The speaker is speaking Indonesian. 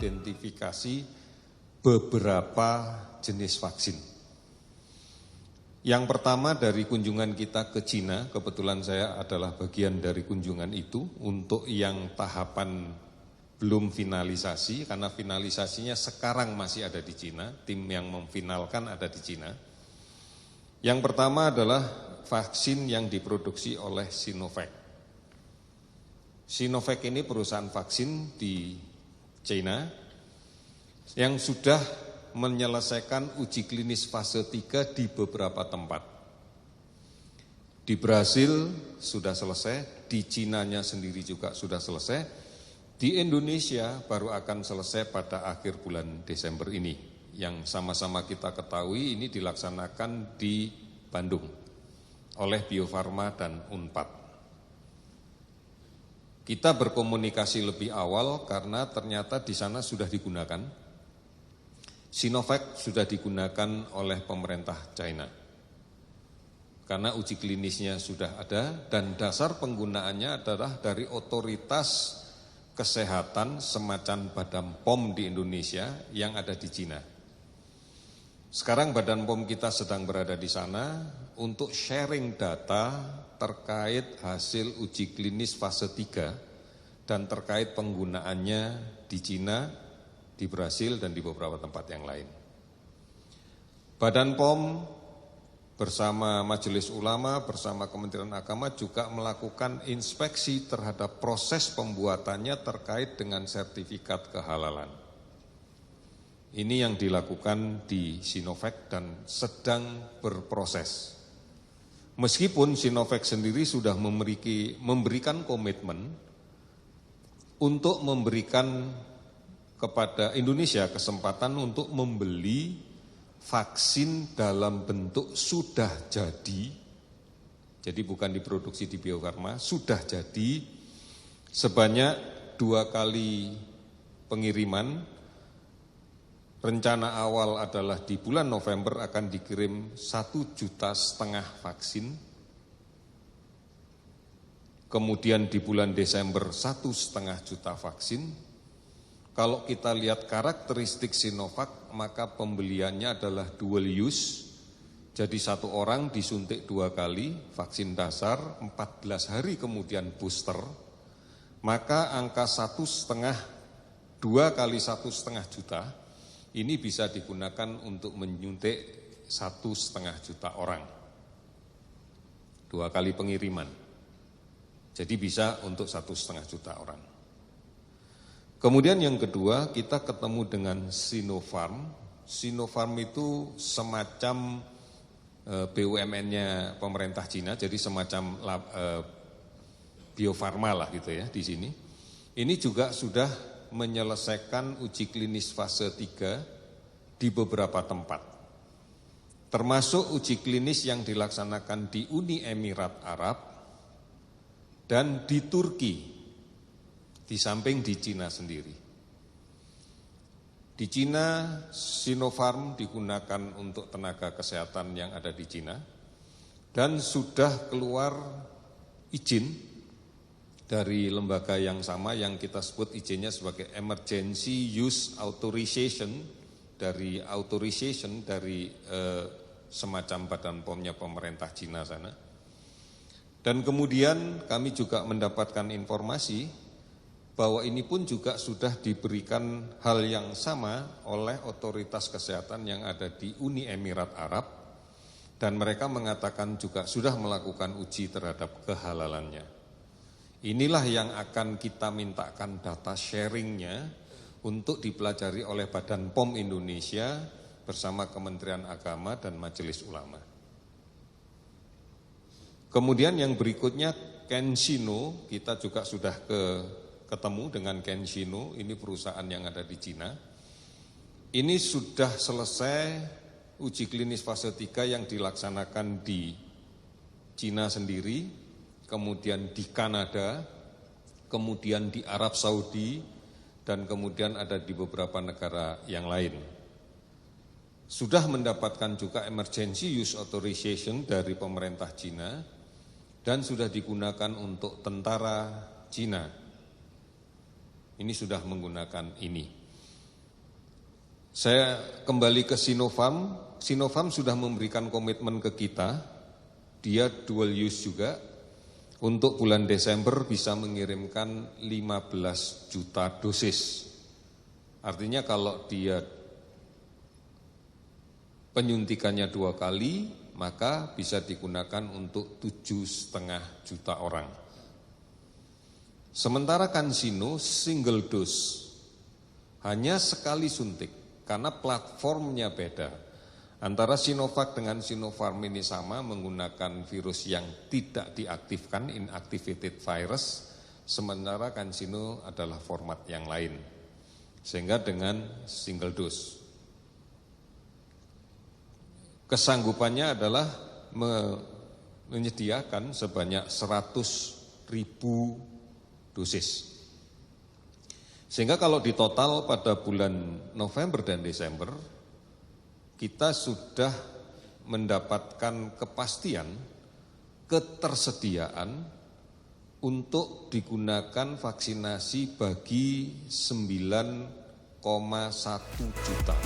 mengidentifikasi beberapa jenis vaksin. Yang pertama dari kunjungan kita ke Cina, kebetulan saya adalah bagian dari kunjungan itu untuk yang tahapan belum finalisasi, karena finalisasinya sekarang masih ada di Cina, tim yang memfinalkan ada di Cina. Yang pertama adalah vaksin yang diproduksi oleh Sinovac. Sinovac ini perusahaan vaksin di China yang sudah menyelesaikan uji klinis fase 3 di beberapa tempat. Di Brasil sudah selesai, di Cinanya sendiri juga sudah selesai, di Indonesia baru akan selesai pada akhir bulan Desember ini. Yang sama-sama kita ketahui ini dilaksanakan di Bandung oleh Bio Farma dan Unpad. Kita berkomunikasi lebih awal karena ternyata di sana sudah digunakan. Sinovac sudah digunakan oleh pemerintah China. Karena uji klinisnya sudah ada dan dasar penggunaannya adalah dari otoritas kesehatan semacam Badan POM di Indonesia yang ada di China. Sekarang Badan POM kita sedang berada di sana untuk sharing data terkait hasil uji klinis fase 3 dan terkait penggunaannya di China, di Brasil dan di beberapa tempat yang lain. Badan POM bersama Majelis Ulama, bersama Kementerian Agama juga melakukan inspeksi terhadap proses pembuatannya terkait dengan sertifikat kehalalan. Ini yang dilakukan di Sinovac dan sedang berproses. Meskipun Sinovac sendiri sudah memberikan komitmen untuk memberikan kepada Indonesia kesempatan untuk membeli vaksin dalam bentuk sudah jadi bukan diproduksi di Bio Farma, sudah jadi sebanyak 2 kali pengiriman. Rencana awal adalah di bulan November akan dikirim 1,5 juta vaksin. Kemudian di bulan Desember 1,5 juta vaksin. Kalau kita lihat karakteristik Sinovac, maka pembeliannya adalah dual use. Jadi 1 orang disuntik 2 kali, vaksin dasar, 14 hari kemudian booster. Maka angka 2 kali 1,5 juta, ini bisa digunakan untuk menyuntik 1,5 juta orang. 2 kali pengiriman. Jadi bisa untuk 1,5 juta orang. Kemudian yang kedua, kita ketemu dengan Sinopharm. Sinopharm itu semacam BUMN-nya pemerintah Cina, jadi semacam Bio Farma lah gitu ya di sini. Ini juga sudah menyelesaikan uji klinis fase 3 di beberapa tempat. Termasuk uji klinis yang dilaksanakan di Uni Emirat Arab dan di Turki. Di samping di Cina sendiri. Di Cina, Sinopharm digunakan untuk tenaga kesehatan yang ada di Cina dan sudah keluar izin dari lembaga yang sama yang kita sebut izinnya sebagai Emergency Use Authorization dari semacam Badan POM-nya pemerintah Cina sana. Dan kemudian kami juga mendapatkan informasi bahwa ini pun juga sudah diberikan hal yang sama oleh otoritas kesehatan yang ada di Uni Emirat Arab dan mereka mengatakan juga sudah melakukan uji terhadap kehalalannya. Inilah yang akan kita mintakan data sharingnya untuk dipelajari oleh Badan POM Indonesia bersama Kementerian Agama dan Majelis Ulama. Kemudian yang berikutnya CanSino, kita juga sudah ketemu dengan CanSino, ini perusahaan yang ada di Cina. Ini sudah selesai uji klinis fase 3 yang dilaksanakan di Cina sendiri, kemudian di Kanada, kemudian di Arab Saudi, dan kemudian ada di beberapa negara yang lain. Sudah mendapatkan juga Emergency Use Authorization dari pemerintah Cina dan sudah digunakan untuk tentara Cina. Ini sudah menggunakan ini. Saya kembali ke Sinopharm. Sinopharm sudah memberikan komitmen ke kita, dia dual use juga, untuk bulan Desember bisa mengirimkan 15 juta dosis. Artinya kalau dia penyuntikannya 2 kali, maka bisa digunakan untuk 7,5 juta orang. Sementara CanSino single dose, hanya sekali suntik, karena platformnya beda. Antara Sinovac dengan Sinopharm ini sama, menggunakan virus yang tidak diaktifkan, inactivated virus, sementara CanSino adalah format yang lain. Sehingga dengan single dose. Kesanggupannya adalah menyediakan sebanyak 100.000 dosis. Sehingga kalau ditotal pada bulan November dan Desember, kita sudah mendapatkan kepastian, ketersediaan untuk digunakan vaksinasi bagi 9,1 juta.